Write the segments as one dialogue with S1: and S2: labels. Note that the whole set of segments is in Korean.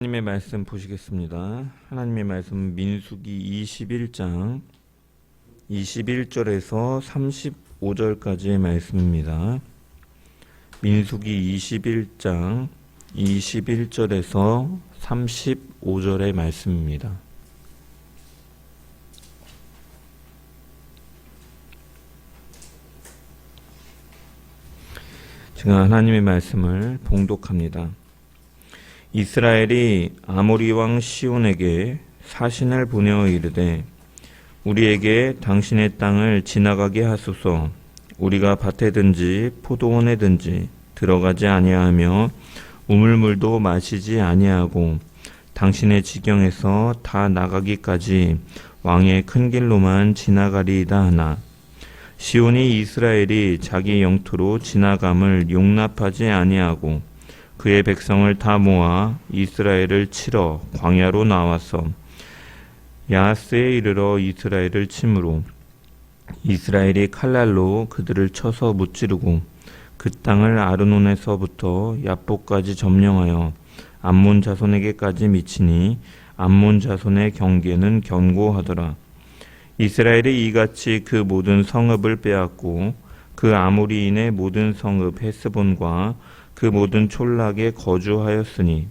S1: 하나님의 말씀 보시겠습니다. 하나님의 말씀 민수기 21장 21절에서 35절까지의 말씀입니다. 민수기 21장 21절에서 35절의 말씀입니다. 제가 하나님의 말씀을 봉독합니다. 이스라엘이 아모리 왕 시온에게 사신을 보내어 이르되 우리에게 당신의 땅을 지나가게 하소서. 우리가 밭에든지 포도원에든지 들어가지 아니하며 우물물도 마시지 아니하고 당신의 지경에서 다 나가기까지 왕의 큰 길로만 지나가리이다 하나 시온이 이스라엘이 자기 영토로 지나감을 용납하지 아니하고 그의 백성을 다 모아 이스라엘을 치러 광야로 나와서 야하스에 이르러 이스라엘을 치므로 이스라엘이 칼날로 그들을 쳐서 무찌르고 그 땅을 아르논에서부터 야복까지 점령하여 암몬 자손에게까지 미치니 암몬 자손의 경계는 견고하더라. 이스라엘이 이같이 그 모든 성읍을 빼앗고 그 아모리인의 모든 성읍 헤스본과 그 모든 촌락에 거주하였으니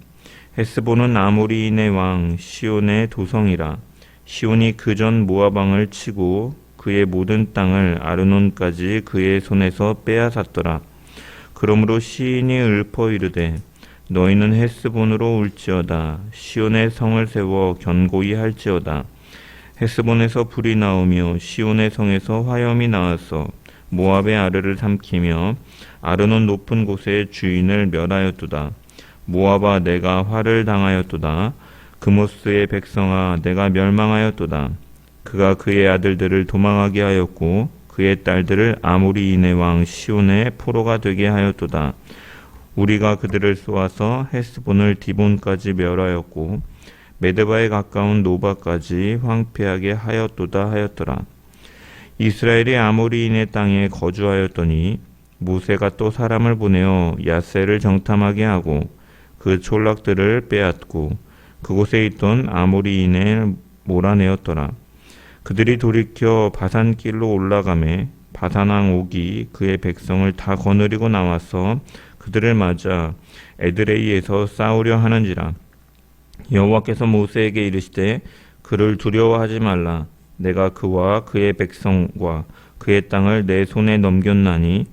S1: 헤스본은 아모리인의 왕 시온의 도성이라. 시온이 그전 모압 왕을 치고 그의 모든 땅을 아르논까지 그의 손에서 빼앗았더라. 그러므로 시인이 읊어 이르되 너희는 헤스본으로 울지어다. 시온의 성을 세워 견고히 할지어다. 헤스본에서 불이 나오며 시온의 성에서 화염이 나와서 모압의 아르를 삼키며 아르논 높은 곳의 주인을 멸하였도다. 모압아 내가 화를 당하였도다. 그모스의 백성아 내가 멸망하였도다. 그가 그의 아들들을 도망하게 하였고 그의 딸들을 아모리인의 왕 시온의 포로가 되게 하였도다. 우리가 그들을 쏘아서 헤스본을 디본까지 멸하였고 메드바에 가까운 노바까지 황폐하게 하였도다 하였더라. 이스라엘이 아모리인의 땅에 거주하였더니 모세가 또 사람을 보내어 야세를 정탐하게 하고 그 촌락들을 빼앗고 그곳에 있던 아모리인을 몰아내었더라. 그들이 돌이켜 바산길로 올라가매 바산왕 옥이 그의 백성을 다 거느리고 나와서 그들을 맞아 에드레이에서 싸우려 하는지라. 여호와께서 모세에게 이르시되 그를 두려워하지 말라. 내가 그와 그의 백성과 그의 땅을 내 손에 넘겼나니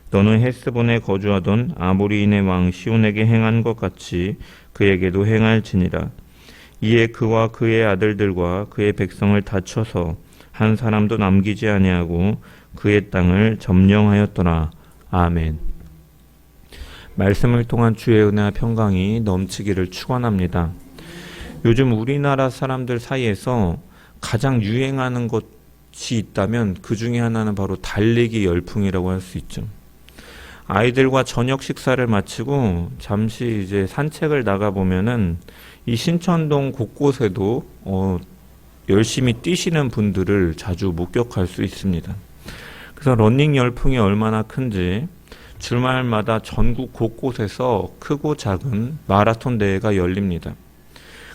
S1: 너는 헤스본에 거주하던 아모리인의 왕 시온에게 행한 것 같이 그에게도 행할지니라. 이에 그와 그의 아들들과 그의 백성을 다 쳐서 한 사람도 남기지 아니하고 그의 땅을 점령하였더라. 아멘. 말씀을 통한 주의 은혜와 평강이 넘치기를 축원합니다. 요즘 우리나라 사람들 사이에서 가장 유행하는 것이 있다면 그 중에 하나는 바로 달리기 열풍이라고 할 수 있죠. 아이들과 저녁 식사를 마치고 잠시 이제 산책을 나가 보면은 이 신천동 곳곳에도 열심히 뛰시는 분들을 자주 목격할 수 있습니다. 그래서 러닝 열풍이 얼마나 큰지 주말마다 전국 곳곳에서 크고 작은 마라톤 대회가 열립니다.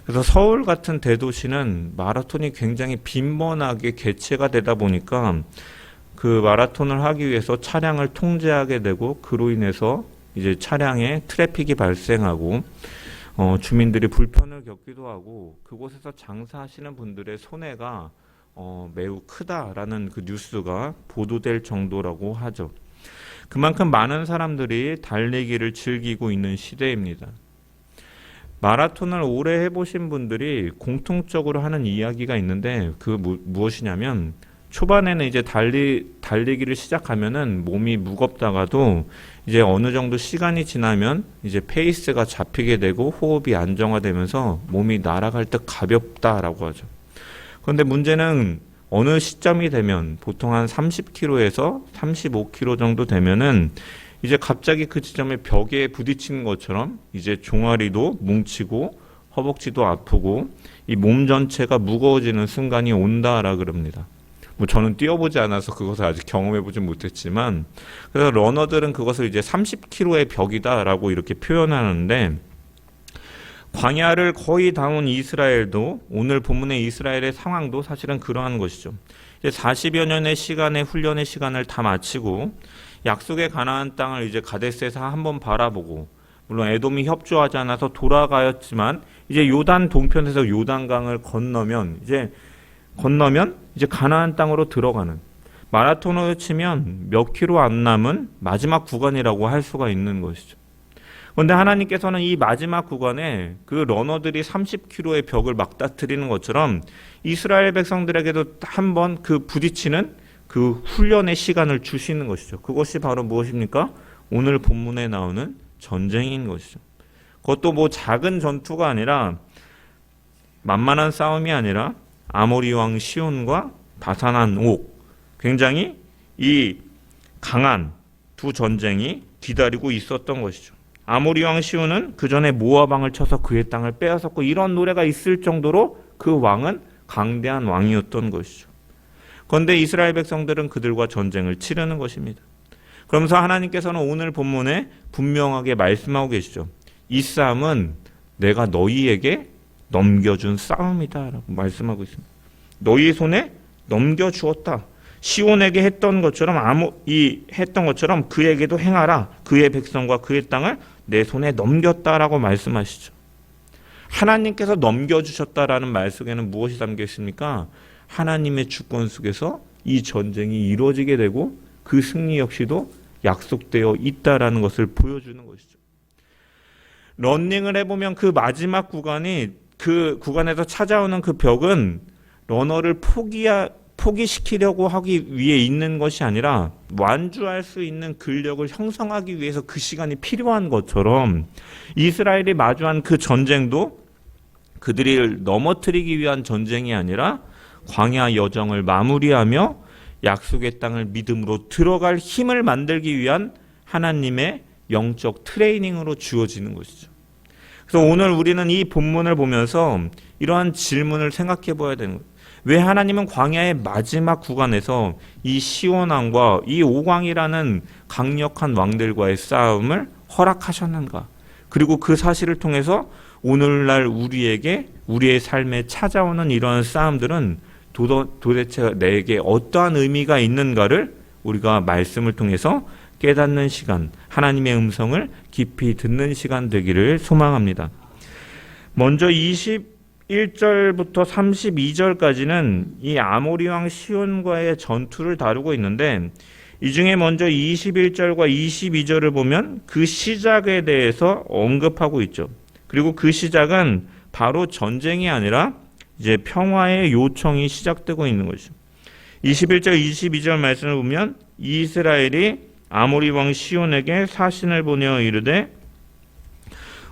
S1: 그래서 서울 같은 대도시는 마라톤이 굉장히 빈번하게 개최가 되다 보니까 그 마라톤을 하기 위해서 차량을 통제하게 되고 그로 인해서 이제 차량에 트래픽이 발생하고 주민들이 불편을 겪기도 하고 그곳에서 장사하시는 분들의 손해가 매우 크다라는 그 뉴스가 보도될 정도라고 하죠. 그만큼 많은 사람들이 달리기를 즐기고 있는 시대입니다. 마라톤을 오래 해보신 분들이 공통적으로 하는 이야기가 있는데 그 무엇이냐면 초반에는 이제 달리기를 시작하면은 몸이 무겁다가도 이제 어느 정도 시간이 지나면 이제 페이스가 잡히게 되고 호흡이 안정화되면서 몸이 날아갈 듯 가볍다라고 하죠. 그런데 문제는 어느 시점이 되면 보통 한 30km에서 35km 정도 되면은 이제 갑자기 그 지점에 벽에 부딪히는 것처럼 이제 종아리도 뭉치고 허벅지도 아프고 이 몸 전체가 무거워지는 순간이 온다라 그럽니다. 뭐 저는 뛰어보지 않아서 그것을 아직 경험해보진 못했지만 그래서 러너들은 그것을 이제 30km의 벽이다라고 이렇게 표현하는데 광야를 거의 다 온 이스라엘도 오늘 본문의 이스라엘의 상황도 사실은 그러한 것이죠. 이제 40여 년의 시간의 훈련의 시간을 다 마치고 약속의 가나안 땅을 이제 가데스에서 한번 바라보고, 물론 에돔이 협조하지 않아서 돌아가였지만 이제 요단 동편에서 요단강을 건너면 이제 가나안 땅으로 들어가는, 마라톤으로 치면 몇 킬로 안 남은 마지막 구간이라고 할 수가 있는 것이죠. 그런데 하나님께서는 이 마지막 구간에 그 러너들이 30km의 벽을 맞닥뜨리는 것처럼 이스라엘 백성들에게도 한번 그 부딪히는 그 훈련의 시간을 주시는 것이죠. 그것이 바로 무엇입니까? 오늘 본문에 나오는 전쟁인 것이죠. 그것도 뭐 작은 전투가 아니라, 만만한 싸움이 아니라 아모리 왕 시온과 바산한 옥, 굉장히 이 강한 두 전쟁이 기다리고 있었던 것이죠. 아모리 왕 시온은 그 전에 모압 왕을 쳐서 그의 땅을 빼앗았고, 이런 노래가 있을 정도로 그 왕은 강대한 왕이었던 것이죠. 그런데 이스라엘 백성들은 그들과 전쟁을 치르는 것입니다. 그러면서 하나님께서는 오늘 본문에 분명하게 말씀하고 계시죠. 이 싸움은 내가 너희에게 넘겨준 싸움이다 라고 말씀하고 있습니다. 너희 손에 넘겨주었다. 시온에게 했던 것처럼 그에게도 행하라. 그의 백성과 그의 땅을 내 손에 넘겼다라고 말씀하시죠. 하나님께서 넘겨주셨다라는 말 속에는 무엇이 담겨 있습니까? 하나님의 주권 속에서 이 전쟁이 이루어지게 되고 그 승리 역시도 약속되어 있다라는 것을 보여주는 것이죠. 러닝을 해보면 그 마지막 구간이, 그 구간에서 찾아오는 그 벽은 러너를 포기시키려고 하기 위해 있는 것이 아니라 완주할 수 있는 근력을 형성하기 위해서 그 시간이 필요한 것처럼, 이스라엘이 마주한 그 전쟁도 그들을 넘어뜨리기 위한 전쟁이 아니라 광야 여정을 마무리하며 약속의 땅을 믿음으로 들어갈 힘을 만들기 위한 하나님의 영적 트레이닝으로 주어지는 것이죠. 그래서 오늘 우리는 이 본문을 보면서 이러한 질문을 생각해 봐야 되는 거예요. 왜 하나님은 광야의 마지막 구간에서 이 시온 왕과 이 옥왕이라는 강력한 왕들과의 싸움을 허락하셨는가? 그리고 그 사실을 통해서 오늘날 우리의 삶에 찾아오는 이러한 싸움들은 도대체 내게 어떠한 의미가 있는가를 우리가 말씀을 통해서 깨닫는 시간, 하나님의 음성을 깊이 듣는 시간 되기를 소망합니다. 먼저 21절부터 32절까지는 이 아모리 왕 시온과의 전투를 다루고 있는데, 이 중에 먼저 21절과 22절을 보면 그 시작에 대해서 언급하고 있죠. 그리고 그 시작은 바로 전쟁이 아니라 이제 평화의 요청이 시작되고 있는 것이죠. 21절, 22절 말씀을 보면 이스라엘이 아모리 왕 시온에게 사신을 보내어 이르되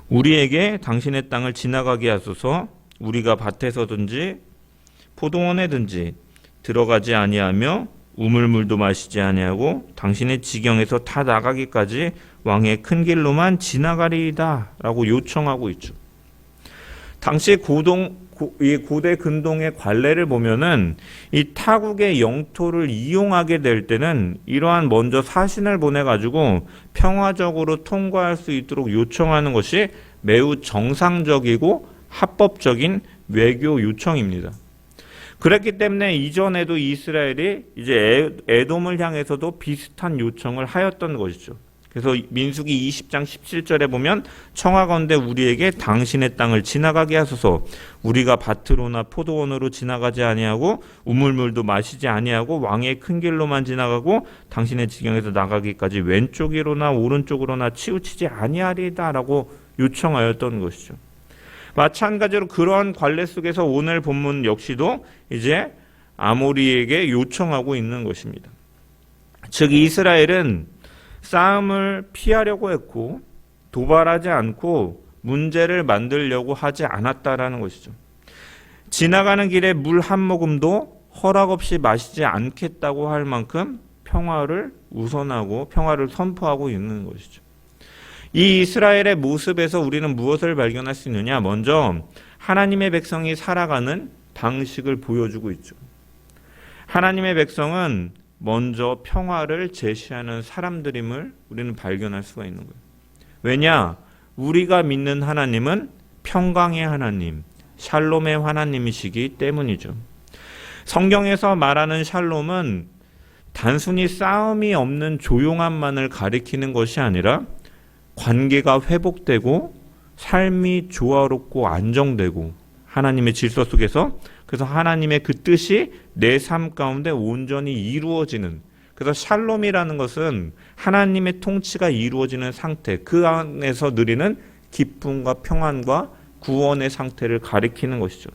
S1: 우리에게 당신의 땅을 지나가게 하소서. 우리가 밭에서든지 포도원에든지 들어가지 아니하며 우물물도 마시지 아니하고 당신의 지경에서 다 나가기까지 왕의 큰 길로만 지나가리이다 라고 요청하고 있죠. 당시 고대 근동의 관례를 보면은 이 타국의 영토를 이용하게 될 때는 이러한 먼저 사신을 보내가지고 평화적으로 통과할 수 있도록 요청하는 것이 매우 정상적이고 합법적인 외교 요청입니다. 그렇기 때문에 이전에도 이스라엘이 이제 에돔을 향해서도 비슷한 요청을 하였던 것이죠. 그래서 민수기 20장 17절에 보면 청하건대 우리에게 당신의 땅을 지나가게 하소서. 우리가 밭으로나 포도원으로 지나가지 아니하고 우물물도 마시지 아니하고 왕의 큰 길로만 지나가고 당신의 지경에서 나가기까지 왼쪽으로나 오른쪽으로나 치우치지 아니하리다라고 요청하였던 것이죠. 마찬가지로 그러한 관례 속에서 오늘 본문 역시도 이제 아모리에게 요청하고 있는 것입니다. 즉 이스라엘은 싸움을 피하려고 했고 도발하지 않고 문제를 만들려고 하지 않았다라는 것이죠. 지나가는 길에 물 한 모금도 허락 없이 마시지 않겠다고 할 만큼 평화를 우선하고 평화를 선포하고 있는 것이죠. 이 이스라엘의 모습에서 우리는 무엇을 발견할 수 있느냐? 먼저 하나님의 백성이 살아가는 방식을 보여주고 있죠. 하나님의 백성은 먼저 평화를 제시하는 사람들임을 우리는 발견할 수가 있는 거예요. 왜냐? 우리가 믿는 하나님은 평강의 하나님, 샬롬의 하나님이시기 때문이죠. 성경에서 말하는 샬롬은 단순히 싸움이 없는 조용함만을 가리키는 것이 아니라 관계가 회복되고 삶이 조화롭고 안정되고 하나님의 질서 속에서, 그래서 하나님의 그 뜻이 내 삶 가운데 온전히 이루어지는, 그래서 샬롬이라는 것은 하나님의 통치가 이루어지는 상태, 그 안에서 누리는 기쁨과 평안과 구원의 상태를 가리키는 것이죠.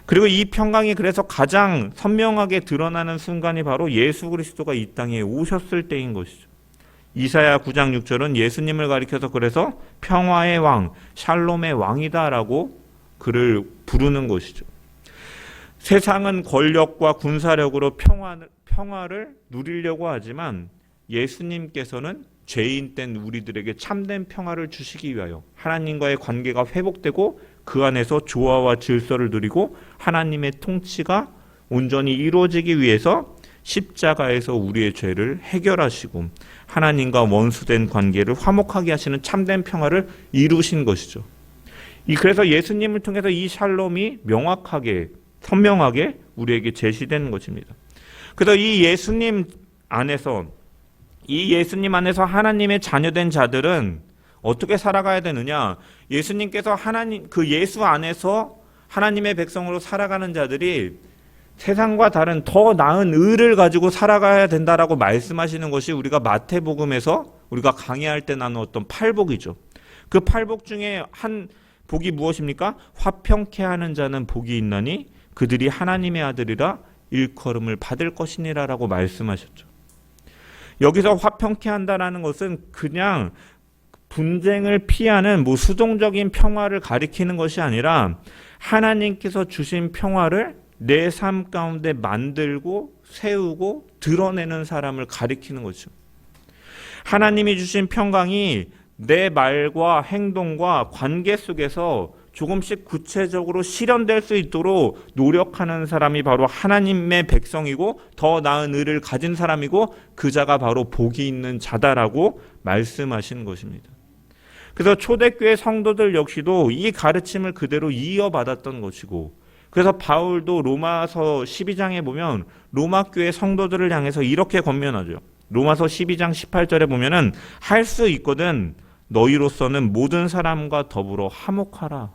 S1: 그리고 이 평강이 그래서 가장 선명하게 드러나는 순간이 바로 예수 그리스도가 이 땅에 오셨을 때인 것이죠. 이사야 9장 6절은 예수님을 가리켜서 그래서 평화의 왕, 샬롬의 왕이다라고 그를 부르는 것이죠. 세상은 권력과 군사력으로 평화를 누리려고 하지만 예수님께서는 죄인 된 우리들에게 참된 평화를 주시기 위하여 하나님과의 관계가 회복되고 그 안에서 조화와 질서를 누리고 하나님의 통치가 온전히 이루어지기 위해서 십자가에서 우리의 죄를 해결하시고 하나님과 원수된 관계를 화목하게 하시는 참된 평화를 이루신 것이죠. 그래서 예수님을 통해서 이 샬롬이 명확하게 선명하게 우리에게 제시되는 것입니다. 그래서 이 예수님 안에서 하나님의 자녀된 자들은 어떻게 살아가야 되느냐? 예수님께서 그 예수 안에서 하나님의 백성으로 살아가는 자들이 세상과 다른 더 나은 의를 가지고 살아가야 된다라고 말씀하시는 것이 우리가 마태복음에서 우리가 강의할 때 나누었던 팔복이죠. 그 팔복 중에 한 복이 무엇입니까? 화평케 하는 자는 복이 있나니 그들이 하나님의 아들이라 일컬음을 받을 것이니라라고 말씀하셨죠. 여기서 화평케 한다라는 것은 그냥 분쟁을 피하는 수동적인 평화를 가리키는 것이 아니라 하나님께서 주신 평화를 내 삶 가운데 만들고 세우고 드러내는 사람을 가리키는 거죠. 하나님이 주신 평강이 내 말과 행동과 관계 속에서 조금씩 구체적으로 실현될 수 있도록 노력하는 사람이 바로 하나님의 백성이고 더 나은 의를 가진 사람이고 그 자가 바로 복이 있는 자다라고 말씀하신 것입니다. 그래서 초대교회 성도들 역시도 이 가르침을 그대로 이어받았던 것이고, 그래서 바울도 로마서 12장에 보면 로마 교회 성도들을 향해서 이렇게 권면하죠. 로마서 12장 18절에 보면은 할 수 있거든 너희로서는 모든 사람과 더불어 화목하라.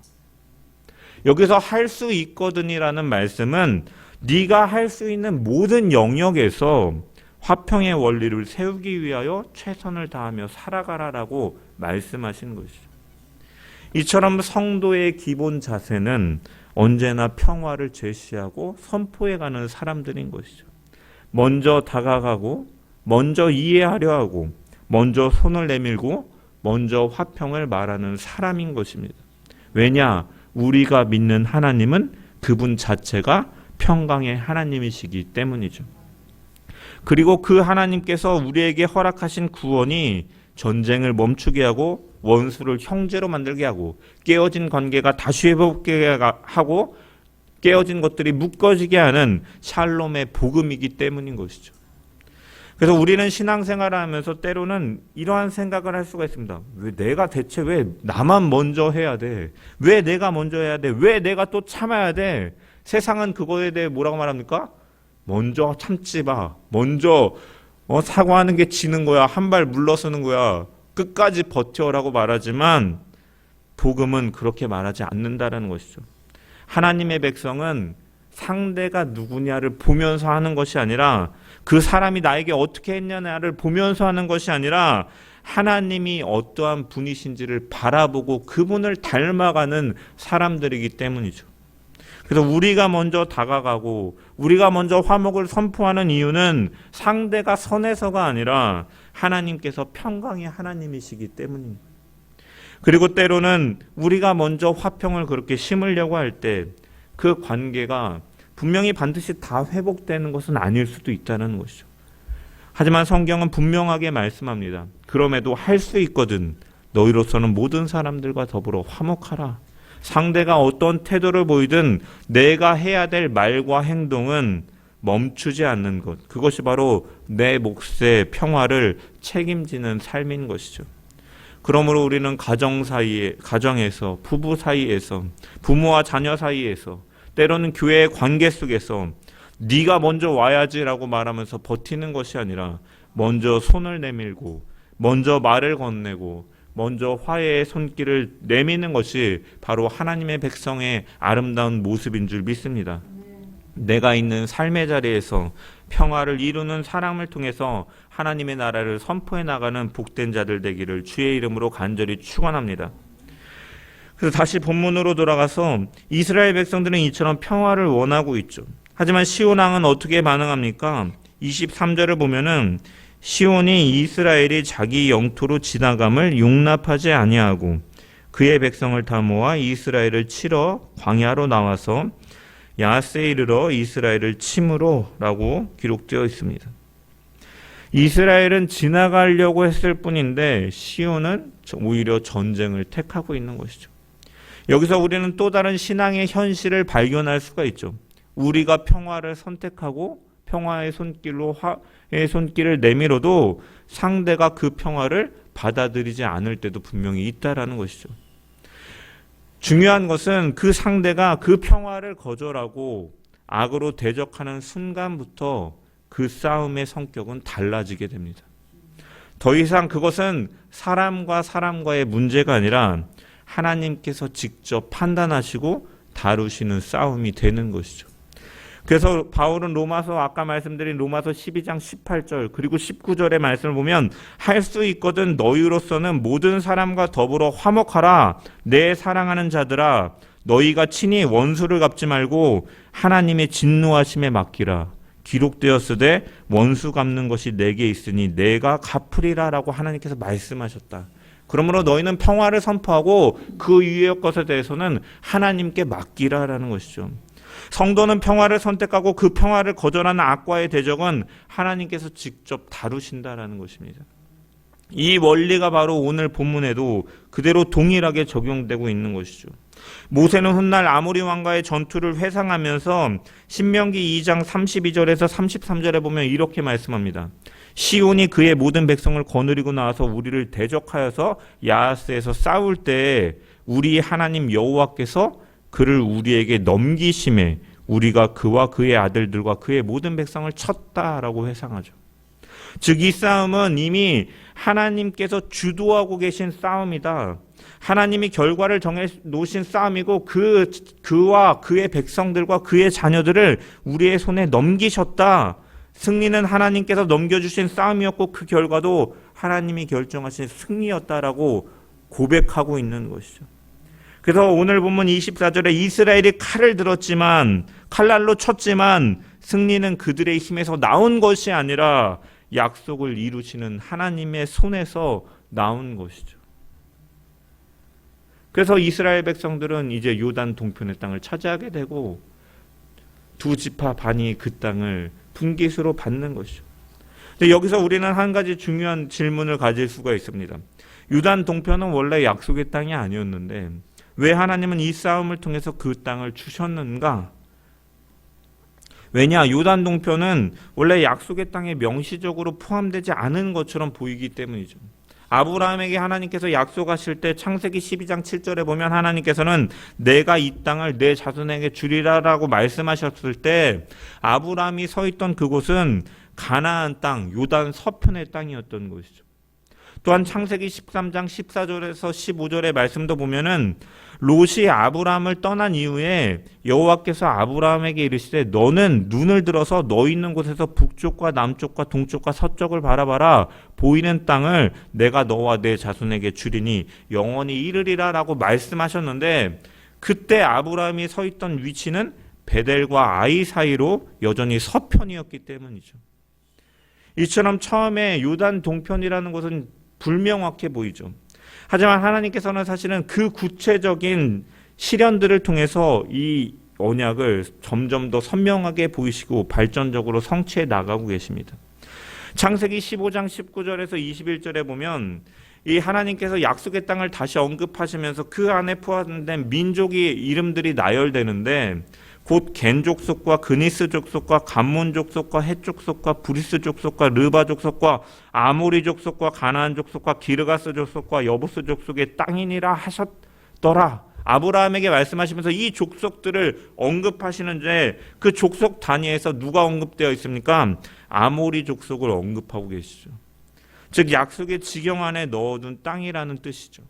S1: 여기서 할 수 있거든이라는 말씀은 네가 할 수 있는 모든 영역에서 화평의 원리를 세우기 위하여 최선을 다하며 살아가라라고 말씀하신 것이죠. 이처럼 성도의 기본 자세는 언제나 평화를 제시하고 선포해가는 사람들인 것이죠. 먼저 다가가고 먼저 이해하려 하고 먼저 손을 내밀고 먼저 화평을 말하는 사람인 것입니다. 왜냐? 우리가 믿는 하나님은 그분 자체가 평강의 하나님이시기 때문이죠. 그리고 그 하나님께서 우리에게 허락하신 구원이 전쟁을 멈추게 하고 원수를 형제로 만들게 하고 깨어진 관계가 다시 회복되게 하고 깨어진 것들이 묶어지게 하는 샬롬의 복음이기 때문인 것이죠. 그래서 우리는 신앙생활을 하면서 때로는 이러한 생각을 할 수가 있습니다. 왜 나만 먼저 해야 돼? 왜 내가 먼저 해야 돼? 왜 내가 또 참아야 돼? 세상은 그거에 대해 뭐라고 말합니까? 먼저 참지 마. 먼저 사과하는 게 지는 거야. 한 발 물러서는 거야. 끝까지 버텨라고 말하지만 복음은 그렇게 말하지 않는다라는 것이죠. 하나님의 백성은 상대가 누구냐를 보면서 하는 것이 아니라 그 사람이 나에게 어떻게 했냐를 보면서 하는 것이 아니라 하나님이 어떠한 분이신지를 바라보고 그분을 닮아가는 사람들이기 때문이죠. 그래서 우리가 먼저 다가가고 우리가 먼저 화목을 선포하는 이유는 상대가 선해서가 아니라 하나님께서 평강의 하나님이시기 때문입니다. 그리고 때로는 우리가 먼저 화평을 그렇게 심으려고 할 때 그 관계가 분명히 반드시 다 회복되는 것은 아닐 수도 있다는 것이죠. 하지만 성경은 분명하게 말씀합니다. 그럼에도 할 수 있거든 너희로서는 모든 사람들과 더불어 화목하라. 상대가 어떤 태도를 보이든 내가 해야 될 말과 행동은 멈추지 않는 것. 그것이 바로 내 몫의 평화를 책임지는 삶인 것이죠. 그러므로 우리는 가정에서, 부부 사이에서, 부모와 자녀 사이에서, 때로는 교회의 관계 속에서 네가 먼저 와야지라고 말하면서 버티는 것이 아니라 먼저 손을 내밀고 먼저 말을 건네고 먼저 화해의 손길을 내미는 것이 바로 하나님의 백성의 아름다운 모습인 줄 믿습니다. 내가 있는 삶의 자리에서 평화를 이루는 사랑을 통해서 하나님의 나라를 선포해 나가는 복된 자들 되기를 주의 이름으로 간절히 축원합니다. 그래서 다시 본문으로 돌아가서 이스라엘 백성들은 이처럼 평화를 원하고 있죠. 하지만 시온 왕은 어떻게 반응합니까? 23절을 보면은 시온이 이스라엘이 자기 영토로 지나감을 용납하지 아니하고 그의 백성을 다 모아 이스라엘을 치러 광야로 나와서 야세에 이르러 이스라엘을 침으로 라고 기록되어 있습니다. 이스라엘은 지나가려고 했을 뿐인데 시온은 오히려 전쟁을 택하고 있는 것이죠. 여기서 우리는 또 다른 신앙의 현실을 발견할 수가 있죠. 우리가 평화를 선택하고 평화의 손길로 화해의 손길을 내밀어도 상대가 그 평화를 받아들이지 않을 때도 분명히 있다라는 것이죠. 중요한 것은 그 상대가 그 평화를 거절하고 악으로 대적하는 순간부터 그 싸움의 성격은 달라지게 됩니다. 더 이상 그것은 사람과 사람과의 문제가 아니라 하나님께서 직접 판단하시고 다루시는 싸움이 되는 것이죠. 그래서 바울은 아까 말씀드린 로마서 12장 18절 그리고 19절의 말씀을 보면 할 수 있거든 너희로서는 모든 사람과 더불어 화목하라. 내 사랑하는 자들아 너희가 친히 원수를 갚지 말고 하나님의 진노하심에 맡기라. 기록되었으되 원수 갚는 것이 내게 있으니 내가 갚으리라 라고 하나님께서 말씀하셨다. 그러므로 너희는 평화를 선포하고 그 이유의 것에 대해서는 하나님께 맡기라라는 것이죠. 성도는 평화를 선택하고 그 평화를 거절하는 악과의 대적은 하나님께서 직접 다루신다라는 것입니다. 이 원리가 바로 오늘 본문에도 그대로 동일하게 적용되고 있는 것이죠. 모세는 훗날 아모리 왕과의 전투를 회상하면서 신명기 2장 32절에서 33절에 보면 이렇게 말씀합니다. 시온이 그의 모든 백성을 거느리고 나와서 우리를 대적하여서 야하스에서 싸울 때 우리 하나님 여호와께서 그를 우리에게 넘기심에 우리가 그와 그의 아들들과 그의 모든 백성을 쳤다라고 회상하죠. 즉 이 싸움은 이미 하나님께서 주도하고 계신 싸움이다. 하나님이 결과를 정해 놓으신 싸움이고 그와 그의 백성들과 그의 자녀들을 우리의 손에 넘기셨다. 승리는 하나님께서 넘겨주신 싸움이었고 그 결과도 하나님이 결정하신 승리였다라고 고백하고 있는 것이죠. 그래서 오늘 본문 24절에 이스라엘이 칼을 들었지만 칼날로 쳤지만 승리는 그들의 힘에서 나온 것이 아니라 약속을 이루시는 하나님의 손에서 나온 것이죠. 그래서 이스라엘 백성들은 이제 요단 동편의 땅을 차지하게 되고 두 지파 반이 그 땅을 분깃으로 받는 것이죠. 근데 여기서 우리는 한 가지 중요한 질문을 가질 수가 있습니다. 요단 동편은 원래 약속의 땅이 아니었는데 왜 하나님은 이 싸움을 통해서 그 땅을 주셨는가? 왜냐? 요단 동편은 원래 약속의 땅에 명시적으로 포함되지 않은 것처럼 보이기 때문이죠. 아브라함에게 하나님께서 약속하실 때 창세기 12장 7절에 보면 하나님께서는 내가 이 땅을 내 자손에게 주리라라고 말씀하셨을 때 아브라함이 서 있던 그곳은 가나안 땅, 요단 서편의 땅이었던 것이죠. 또한 창세기 13장 14절에서 15절의 말씀도 보면은 롯이 아브라함을 떠난 이후에 여호와께서 아브라함에게 이르시되 너는 눈을 들어서 너 있는 곳에서 북쪽과 남쪽과 동쪽과 서쪽을 바라봐라. 보이는 땅을 내가 너와 내 자손에게 주리니 영원히 이르리라 라고 말씀하셨는데 그때 아브라함이 서 있던 위치는 베델과 아이 사이로 여전히 서편이었기 때문이죠. 이처럼 처음에 요단 동편이라는 것은 불명확해 보이죠. 하지만 하나님께서는 사실은 그 구체적인 실현들을 통해서 이 언약을 점점 더 선명하게 보이시고 발전적으로 성취해 나가고 계십니다. 창세기 15장 19절에서 21절에 보면 이 하나님께서 약속의 땅을 다시 언급하시면서 그 안에 포함된 민족의 이름들이 나열되는데 곧 겐 족속과 그니스 족속과 감몬 족속과 헷 족속과 브리스 족속과 르바 족속과 아모리 족속과 가나안 족속과 기르가스 족속과 여부스 족속의 땅이니라 하셨더라. 아브라함에게 말씀하시면서 이 족속들을 언급하시는데 그 족속 단위에서 누가 언급되어 있습니까? 아모리 족속을 언급하고 계시죠. 즉 약속의 지경 안에 넣어둔 땅이라는 뜻이죠.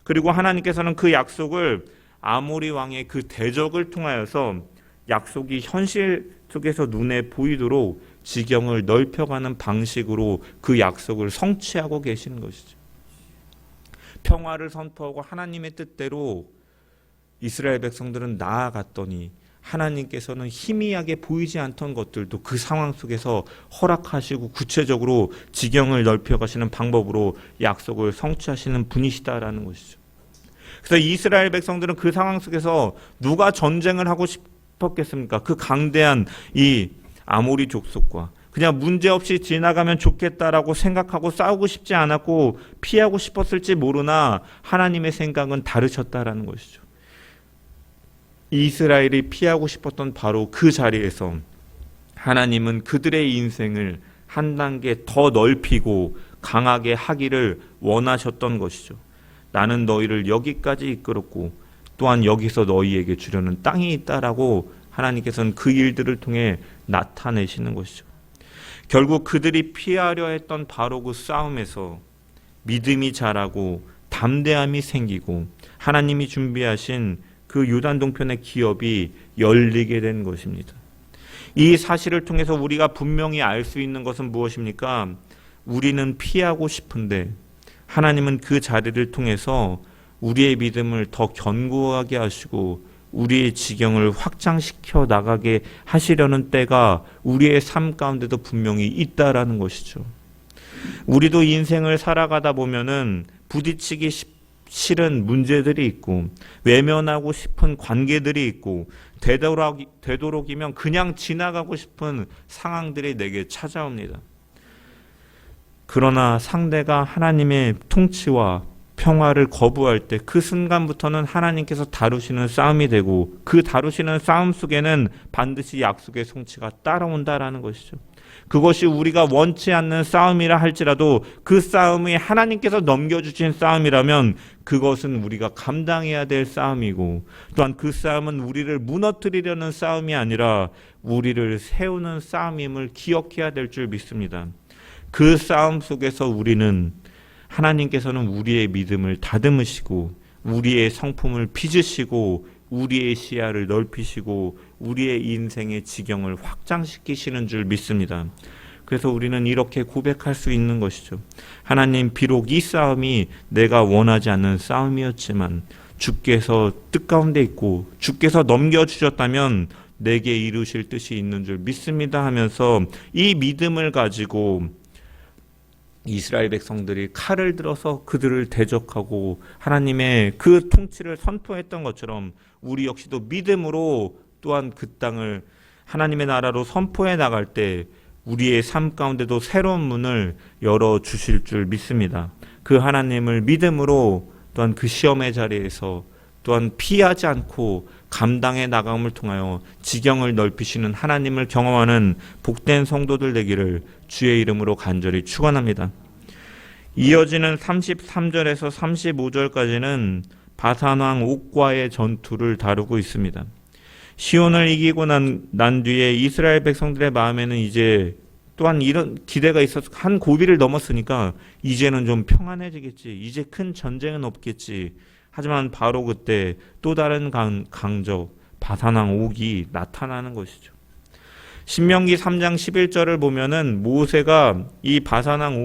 S1: 그리고 하나님께서는 그 약속을 아모리 왕의 그 대적을 통하여서 약속이 현실 속에서 눈에 보이도록 지경을 넓혀가는 방식으로 그 약속을 성취하고 계시는 것이죠. 평화를 선포하고 하나님의 뜻대로 이스라엘 백성들은 나아갔더니 하나님께서는 희미하게 보이지 않던 것들도 그 상황 속에서 허락하시고 구체적으로 지경을 넓혀가시는 방법으로 약속을 성취하시는 분이시다라는 것이죠. 그래서 이스라엘 백성들은 그 상황 속에서 누가 전쟁을 하고 싶었겠습니까? 그 강대한 이 아모리 족속과 그냥 문제없이 지나가면 좋겠다라고 생각하고 싸우고 싶지 않았고 피하고 싶었을지 모르나 하나님의 생각은 다르셨다라는 것이죠. 이스라엘이 피하고 싶었던 바로 그 자리에서 하나님은 그들의 인생을 한 단계 더 넓히고 강하게 하기를 원하셨던 것이죠. 나는 너희를 여기까지 이끌었고 또한 여기서 너희에게 주려는 땅이 있다라고 하나님께서는 그 일들을 통해 나타내시는 것이죠. 결국 그들이 피하려 했던 바로 그 싸움에서 믿음이 자라고 담대함이 생기고 하나님이 준비하신 그 요단 동편의 기업이 열리게 된 것입니다. 이 사실을 통해서 우리가 분명히 알 수 있는 것은 무엇입니까? 우리는 피하고 싶은데 하나님은 그 자리를 통해서 우리의 믿음을 더 견고하게 하시고 우리의 지경을 확장시켜 나가게 하시려는 때가 우리의 삶 가운데도 분명히 있다라는 것이죠. 우리도 인생을 살아가다 보면은 부딪히기 싫은 문제들이 있고 외면하고 싶은 관계들이 있고 되도록이면 그냥 지나가고 싶은 상황들이 내게 찾아옵니다. 그러나 상대가 하나님의 통치와 평화를 거부할 때 그 순간부터는 하나님께서 다루시는 싸움이 되고 그 다루시는 싸움 속에는 반드시 약속의 성취가 따라온다라는 것이죠. 그것이 우리가 원치 않는 싸움이라 할지라도 그 싸움이 하나님께서 넘겨주신 싸움이라면 그것은 우리가 감당해야 될 싸움이고 또한 그 싸움은 우리를 무너뜨리려는 싸움이 아니라 우리를 세우는 싸움임을 기억해야 될 줄 믿습니다. 그 싸움 속에서 우리는 하나님께서는 우리의 믿음을 다듬으시고 우리의 성품을 빚으시고 우리의 시야를 넓히시고 우리의 인생의 지경을 확장시키시는 줄 믿습니다. 그래서 우리는 이렇게 고백할 수 있는 것이죠. 하나님, 비록 이 싸움이 내가 원하지 않는 싸움이었지만 주께서 뜻 가운데 있고 주께서 넘겨주셨다면 내게 이루실 뜻이 있는 줄 믿습니다 하면서 이 믿음을 가지고 이스라엘 백성들이 칼을 들어서 그들을 대적하고 하나님의 그 통치를 선포했던 것처럼 우리 역시도 믿음으로 또한 그 땅을 하나님의 나라로 선포해 나갈 때 우리의 삶 가운데도 새로운 문을 열어주실 줄 믿습니다. 그 하나님을 믿음으로 또한 그 시험의 자리에서 또한 피하지 않고 감당해 나감을 통하여 지경을 넓히시는 하나님을 경험하는 복된 성도들 되기를 주의 이름으로 간절히 축원합니다. 이어지는 33절에서 35절까지는 바산왕 옥과의 전투를 다루고 있습니다. 시온을 이기고 난 뒤에 이스라엘 백성들의 마음에는 이제 또한 이런 기대가 있어서 한 고비를 넘었으니까 이제는 좀 평안해지겠지, 이제 큰 전쟁은 없겠지. 하지만 바로 그때 또 다른 강적 바산왕 옥이 나타나는 것이죠. 신명기 3장 11절을 보면은 모세가 이 바산왕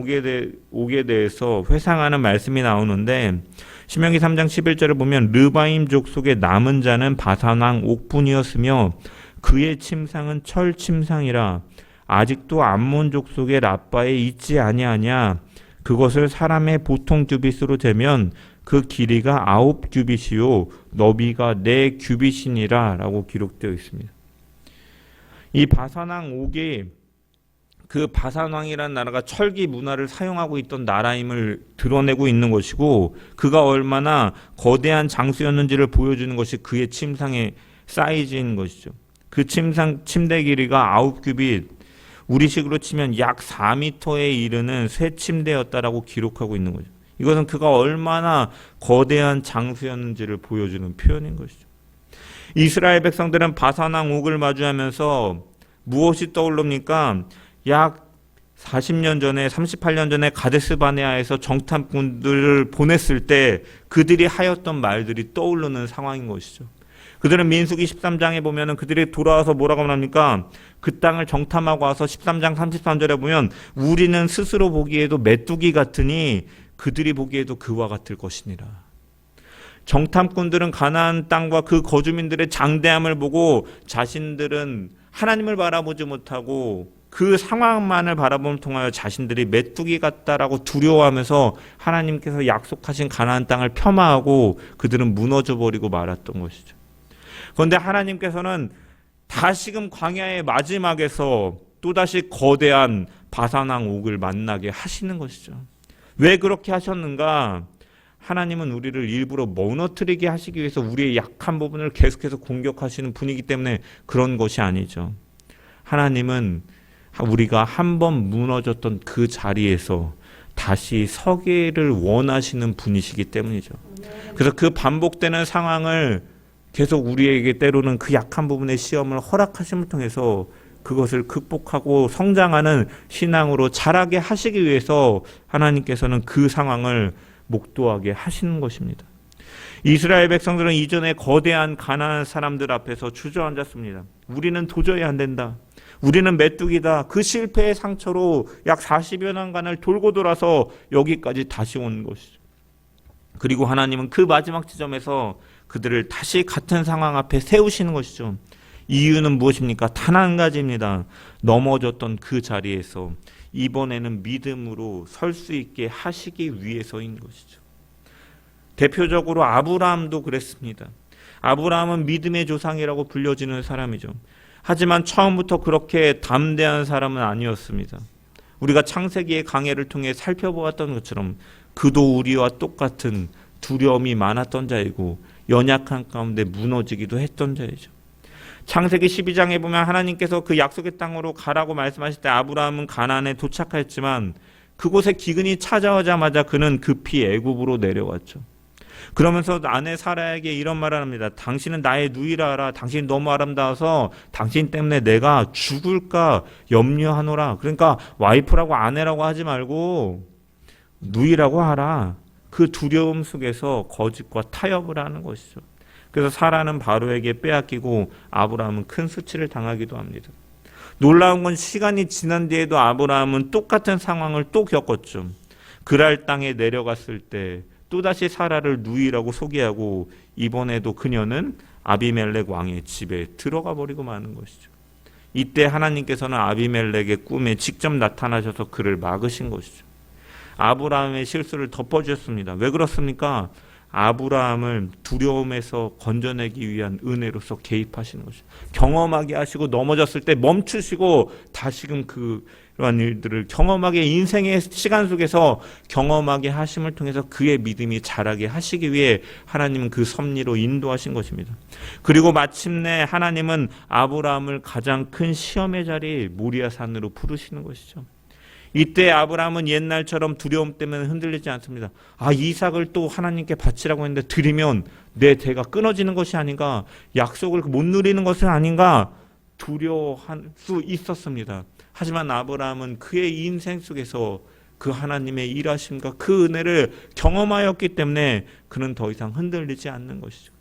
S1: 옥에 대해서 회상하는 말씀이 나오는데 신명기 3장 11절을 보면 르바임 족속의 남은 자는 바산왕 옥뿐이었으며 그의 침상은 철 침상이라 아직도 암몬 족속의 라빠에 있지 아니하냐. 그것을 사람의 보통 규빗으로 재면 그 길이가 9규빗이요 너비가 4규빗이니라 라고 기록되어 있습니다. 이 바산왕 옥이 그 바산왕이라는 나라가 철기 문화를 사용하고 있던 나라임을 드러내고 있는 것이고 그가 얼마나 거대한 장수였는지를 보여주는 것이 그의 침상의 사이즈인 것이죠. 그 침대 길이가 9규빗, 우리식으로 치면 약 4m에 이르는 쇠 침대였다라고 기록하고 있는 거죠. 이것은 그가 얼마나 거대한 장수였는지를 보여주는 표현인 것이죠. 이스라엘 백성들은 바산왕 옥을 마주하면서 무엇이 떠오릅니까? 약 40년 전에, 38년 전에 가데스 바네아에서 정탐꾼들을 보냈을 때 그들이 하였던 말들이 떠오르는 상황인 것이죠. 그들은 민수기 13장에 보면은 그들이 돌아와서 뭐라고 합니까? 그 땅을 정탐하고 와서 13장 33절에 보면 우리는 스스로 보기에도 메뚜기 같으니 그들이 보기에도 그와 같을 것이니라. 정탐꾼들은 가나안 땅과 그 거주민들의 장대함을 보고 자신들은 하나님을 바라보지 못하고 그 상황만을 바라봄을 통하여 자신들이 메뚜기 같다라고 두려워하면서 하나님께서 약속하신 가나안 땅을 폄하하고 그들은 무너져버리고 말았던 것이죠. 그런데 하나님께서는 다시금 광야의 마지막에서 또다시 거대한 바산왕 옥을 만나게 하시는 것이죠. 왜 그렇게 하셨는가? 하나님은 우리를 일부러 무너뜨리게 하시기 위해서 우리의 약한 부분을 계속해서 공격하시는 분이기 때문에 그런 것이 아니죠. 하나님은 우리가 한번 무너졌던 그 자리에서 다시 서기를 원하시는 분이시기 때문이죠. 그래서 그 반복되는 상황을 계속 우리에게 때로는 그 약한 부분의 시험을 허락하심을 통해서 그것을 극복하고 성장하는 신앙으로 자라게 하시기 위해서 하나님께서는 그 상황을 목도하게 하시는 것입니다. 이스라엘 백성들은 이전에 거대한 가나안 사람들 앞에서 주저앉았습니다. 우리는 도저히 안 된다. 우리는 메뚜기다. 그 실패의 상처로 약 40여 년간을 돌고 돌아서 여기까지 다시 온 것이죠. 그리고 하나님은 그 마지막 지점에서 그들을 다시 같은 상황 앞에 세우시는 것이죠. 이유는 무엇입니까? 단 한 가지입니다. 넘어졌던 그 자리에서 이번에는 믿음으로 설 수 있게 하시기 위해서인 것이죠. 대표적으로 아브라함도 그랬습니다. 아브라함은 믿음의 조상이라고 불려지는 사람이죠. 하지만 처음부터 그렇게 담대한 사람은 아니었습니다. 우리가 창세기의 강해를 통해 살펴보았던 것처럼 그도 우리와 똑같은 두려움이 많았던 자이고 연약한 가운데 무너지기도 했던 자이죠. 창세기 12장에 보면 하나님께서 그 약속의 땅으로 가라고 말씀하실 때 아브라함은 가나안에 도착했지만 그곳에 기근이 찾아오자마자 그는 급히 애굽으로 내려왔죠. 그러면서 아내 사라에게 이런 말을 합니다. 당신은 나의 누이라 하라. 당신이 너무 아름다워서 당신 때문에 내가 죽을까 염려하노라. 그러니까 와이프라고 아내라고 하지 말고 누이라고 하라. 그 두려움 속에서 거짓과 타협을 하는 것이죠. 그래서 사라는 바로에게 빼앗기고 아브라함은 큰 수치를 당하기도 합니다. 놀라운 건 시간이 지난 뒤에도 아브라함은 똑같은 상황을 또 겪었죠. 그랄 땅에 내려갔을 때 또다시 사라를 누이라고 소개하고 이번에도 그녀는 아비멜렉 왕의 집에 들어가 버리고 마는 것이죠. 이때 하나님께서는 아비멜렉의 꿈에 직접 나타나셔서 그를 막으신 것이죠. 아브라함의 실수를 덮어주셨습니다. 왜 그렇습니까? 아브라함을 두려움에서 건져내기 위한 은혜로서 개입하시는 것이죠. 경험하게 하시고 넘어졌을 때 멈추시고 다시금 그러한 일들을 경험하게 인생의 시간 속에서 경험하게 하심을 통해서 그의 믿음이 자라게 하시기 위해 하나님은 그 섭리로 인도하신 것입니다. 그리고 마침내 하나님은 아브라함을 가장 큰 시험의 자리 모리아산으로 부르시는 것이죠. 이때 아브라함은 옛날처럼 두려움 때문에 흔들리지 않습니다. 이삭을 또 하나님께 바치라고 했는데 드리면 내 대가 끊어지는 것이 아닌가, 약속을 못 누리는 것은 아닌가 두려워할 수 있었습니다. 하지만 아브라함은 그의 인생 속에서 그 하나님의 일하심과 그 은혜를 경험하였기 때문에 그는 더 이상 흔들리지 않는 것이죠.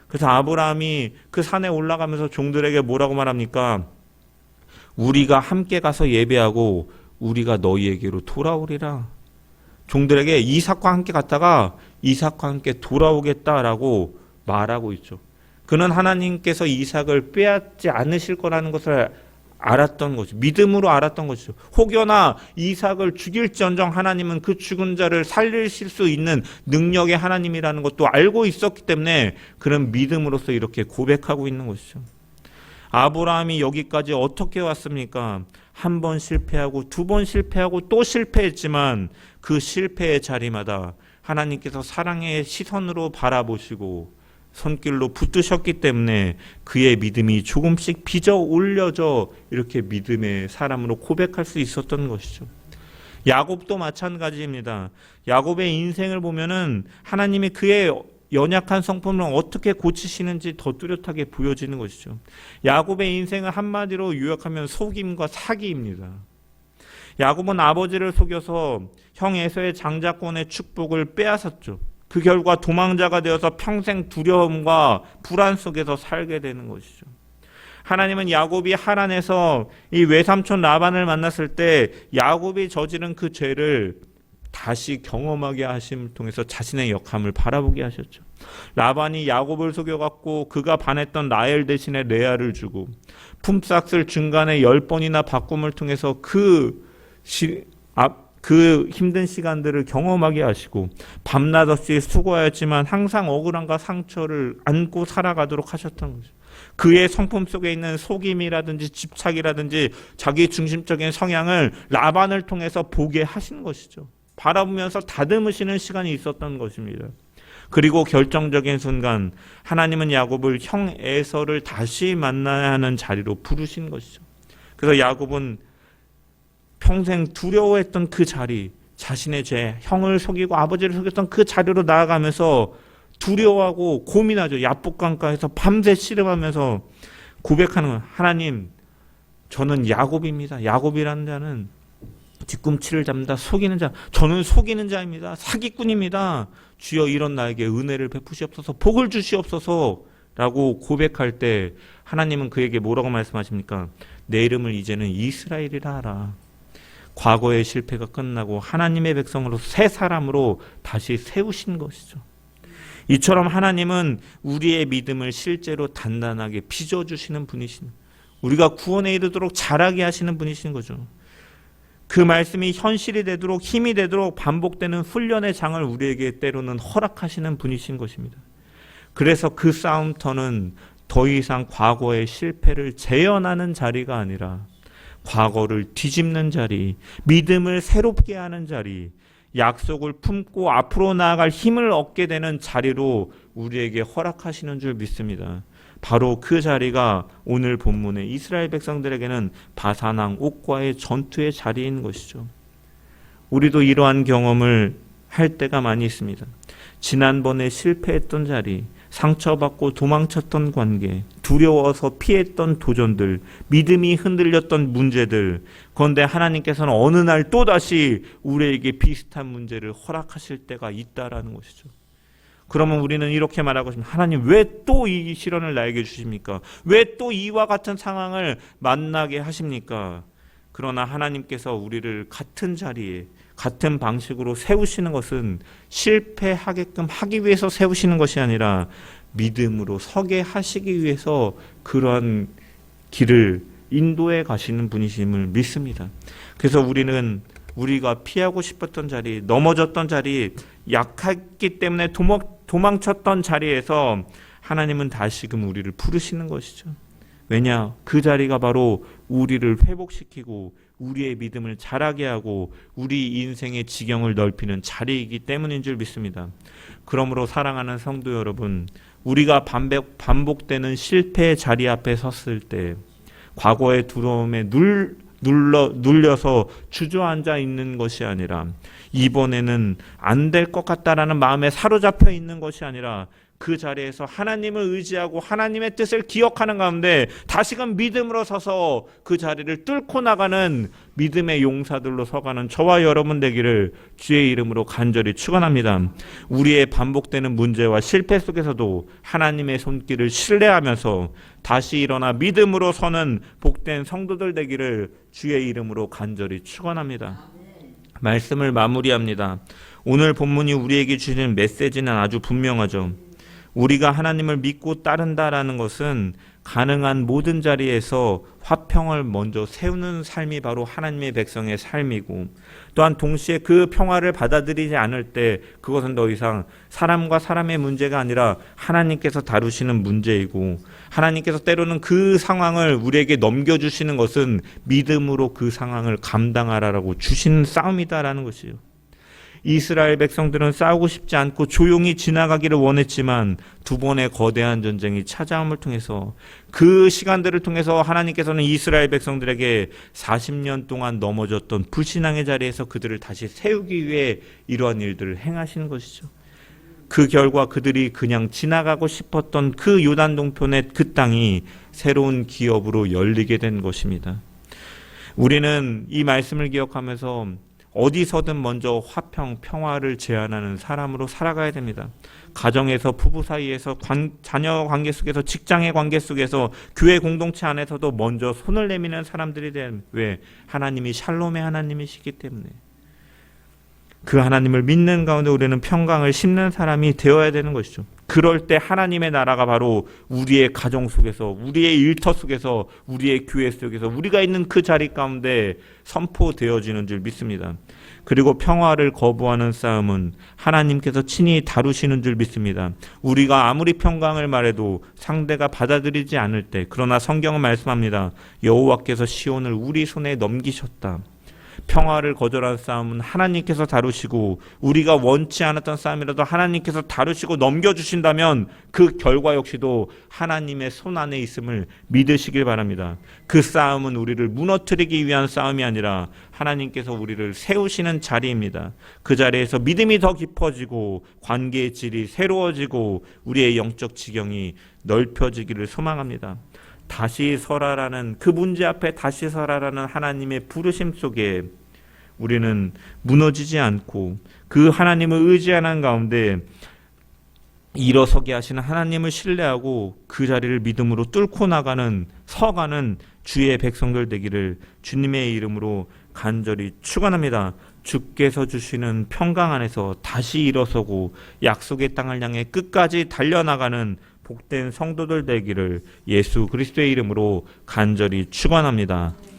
S1: 그래서 아브라함이 그 산에 올라가면서 종들에게 뭐라고 말합니까? 우리가 함께 가서 예배하고 우리가 너희에게로 돌아오리라. 종들에게 이삭과 함께 갔다가 이삭과 함께 돌아오겠다라고 말하고 있죠. 그는 하나님께서 이삭을 빼앗지 않으실 거라는 것을 알았던 것이죠. 믿음으로 알았던 것이죠. 혹여나 이삭을 죽일지언정 하나님은 그 죽은 자를 살리실 수 있는 능력의 하나님이라는 것도 알고 있었기 때문에 그는 믿음으로써 이렇게 고백하고 있는 것이죠. 아브라함이 여기까지 어떻게 왔습니까? 한 번 실패하고 두 번 실패하고 또 실패했지만 그 실패의 자리마다 하나님께서 사랑의 시선으로 바라보시고 손길로 붙드셨기 때문에 그의 믿음이 조금씩 빚어 올려져 이렇게 믿음의 사람으로 고백할 수 있었던 것이죠. 야곱도 마찬가지입니다. 야곱의 인생을 보면은 하나님이 그의 연약한 성품을 어떻게 고치시는지 더 뚜렷하게 보여지는 것이죠. 야곱의 인생을 한마디로 요약하면 속임과 사기입니다. 야곱은 아버지를 속여서 형 에서의 장자권의 축복을 빼앗았죠. 그 결과 도망자가 되어서 평생 두려움과 불안 속에서 살게 되는 것이죠. 하나님은 야곱이 하란에서 이 외삼촌 라반을 만났을 때 야곱이 저지른 그 죄를 다시 경험하게 하심을 통해서 자신의 역함을 바라보게 하셨죠. 라반이 야곱을 속여갖고 그가 반했던 라헬 대신에 레아를 주고 품삯을 중간에 10번이나 바꿈을 통해서 그 힘든 시간들을 경험하게 하시고 밤낮 없이 수고하였지만 항상 억울함과 상처를 안고 살아가도록 하셨던 거죠. 그의 성품 속에 있는 속임이라든지 집착이라든지 자기 중심적인 성향을 라반을 통해서 보게 하신 것이죠. 바라보면서 다듬으시는 시간이 있었던 것입니다. 그리고 결정적인 순간 하나님은 야곱을 형 에서를 다시 만나야 하는 자리로 부르신 것이죠. 그래서 야곱은 평생 두려워했던 그 자리, 자신의 죄, 형을 속이고 아버지를 속였던 그 자리로 나아가면서 두려워하고 고민하죠. 야복강가에서 밤새 씨름하면서 고백하는 거예요. 하나님, 저는 야곱입니다. 야곱이라는 자는 뒤꿈치를 잡는다, 속이는 자. 저는 속이는 자입니다. 사기꾼입니다. 주여 이런 나에게 은혜를 베푸시옵소서, 복을 주시옵소서 라고 고백할 때 하나님은 그에게 뭐라고 말씀하십니까? 내 이름을 이제는 이스라엘이라 하라. 과거의 실패가 끝나고 하나님의 백성으로 새 사람으로 다시 세우신 것이죠. 이처럼 하나님은 우리의 믿음을 실제로 단단하게 빚어주시는 분이신, 우리가 구원에 이르도록 자라게 하시는 분이신 거죠. 그 말씀이 현실이 되도록, 힘이 되도록 반복되는 훈련의 장을 우리에게 때로는 허락하시는 분이신 것입니다. 그래서 그 싸움터는 더 이상 과거의 실패를 재현하는 자리가 아니라 과거를 뒤집는 자리, 믿음을 새롭게 하는 자리, 약속을 품고 앞으로 나아갈 힘을 얻게 되는 자리로 우리에게 허락하시는 줄 믿습니다. 바로 그 자리가 오늘 본문의 이스라엘 백성들에게는 바산왕 옥과의 전투의 자리인 것이죠. 우리도 이러한 경험을 할 때가 많이 있습니다. 지난번에 실패했던 자리, 상처받고 도망쳤던 관계, 두려워서 피했던 도전들, 믿음이 흔들렸던 문제들, 그런데 하나님께서는 어느 날 또다시 우리에게 비슷한 문제를 허락하실 때가 있다라는 것이죠. 그러면 우리는 이렇게 말하고 있습니다. 하나님, 왜 또 이 시련을 나에게 주십니까? 왜 또 이와 같은 상황을 만나게 하십니까? 그러나 하나님께서 우리를 같은 자리에 같은 방식으로 세우시는 것은 실패하게끔 하기 위해서 세우시는 것이 아니라 믿음으로 서게 하시기 위해서 그러한 길을 인도해 가시는 분이심을 믿습니다. 그래서 우리는 우리가 피하고 싶었던 자리, 넘어졌던 자리, 약했기 때문에 도망쳤던 자리에서 하나님은 다시금 우리를 부르시는 것이죠. 왜냐? 그 자리가 바로 우리를 회복시키고 우리의 믿음을 자라게 하고 우리 인생의 지경을 넓히는 자리이기 때문인 줄 믿습니다. 그러므로 사랑하는 성도 여러분, 우리가 반복되는 실패의 자리 앞에 섰을 때 과거의 두려움에 눌려서 주저앉아 있는 것이 아니라 이번에는 안 될 것 같다라는 마음에 사로잡혀 있는 것이 아니라 그 자리에서 하나님을 의지하고 하나님의 뜻을 기억하는 가운데 다시금 믿음으로 서서 그 자리를 뚫고 나가는 믿음의 용사들로 서가는 저와 여러분 되기를 주의 이름으로 간절히 축원합니다. 우리의 반복되는 문제와 실패 속에서도 하나님의 손길을 신뢰하면서 다시 일어나 믿음으로 서는 복된 성도들 되기를 주의 이름으로 간절히 축원합니다. 말씀을 마무리합니다. 오늘 본문이 우리에게 주시는 메시지는 아주 분명하죠. 우리가 하나님을 믿고 따른다라는 것은 가능한 모든 자리에서 화평을 먼저 세우는 삶이 바로 하나님의 백성의 삶이고, 또한 동시에 그 평화를 받아들이지 않을 때 그것은 더 이상 사람과 사람의 문제가 아니라 하나님께서 다루시는 문제이고, 하나님께서 때로는 그 상황을 우리에게 넘겨주시는 것은 믿음으로 그 상황을 감당하라고 주시는 싸움이다라는 것이에요. 이스라엘 백성들은 싸우고 싶지 않고 조용히 지나가기를 원했지만 두 번의 거대한 전쟁이 찾아옴을 통해서 그 시간들을 통해서 하나님께서는 이스라엘 백성들에게 40년 동안 넘어졌던 불신앙의 자리에서 그들을 다시 세우기 위해 이러한 일들을 행하시는 것이죠. 그 결과 그들이 그냥 지나가고 싶었던 그 요단 동편의 그 땅이 새로운 기업으로 열리게 된 것입니다. 우리는 이 말씀을 기억하면서 어디서든 먼저 화평, 평화를 제안하는 사람으로 살아가야 됩니다. 가정에서, 부부 사이에서, 자녀 관계 속에서, 직장의 관계 속에서, 교회 공동체 안에서도 먼저 손을 내미는 사람들이 된, 왜? 하나님이 샬롬의 하나님이시기 때문에. 그 하나님을 믿는 가운데 우리는 평강을 심는 사람이 되어야 되는 것이죠. 그럴 때 하나님의 나라가 바로 우리의 가정 속에서, 우리의 일터 속에서, 우리의 교회 속에서, 우리가 있는 그 자리 가운데 선포되어지는 줄 믿습니다. 그리고 평화를 거부하는 싸움은 하나님께서 친히 다루시는 줄 믿습니다. 우리가 아무리 평강을 말해도 상대가 받아들이지 않을 때, 그러나 성경은 말씀합니다. 여호와께서 시온을 우리 손에 넘기셨다. 평화를 거절한 싸움은 하나님께서 다루시고, 우리가 원치 않았던 싸움이라도 하나님께서 다루시고 넘겨주신다면 그 결과 역시도 하나님의 손 안에 있음을 믿으시길 바랍니다. 그 싸움은 우리를 무너뜨리기 위한 싸움이 아니라 하나님께서 우리를 세우시는 자리입니다. 그 자리에서 믿음이 더 깊어지고 관계의 질이 새로워지고 우리의 영적 지경이 넓혀지기를 소망합니다. 다시 서라라는, 그 문제 앞에 다시 서라라는 하나님의 부르심 속에 우리는 무너지지 않고 그 하나님을 의지하는 가운데 일어서게 하시는 하나님을 신뢰하고 그 자리를 믿음으로 뚫고 나가는, 서가는 주의 백성들 되기를 주님의 이름으로 간절히 축원합니다. 주께서 주시는 평강 안에서 다시 일어서고 약속의 땅을 향해 끝까지 달려나가는 복된 성도들 되기를 예수 그리스도의 이름으로 간절히 축원합니다.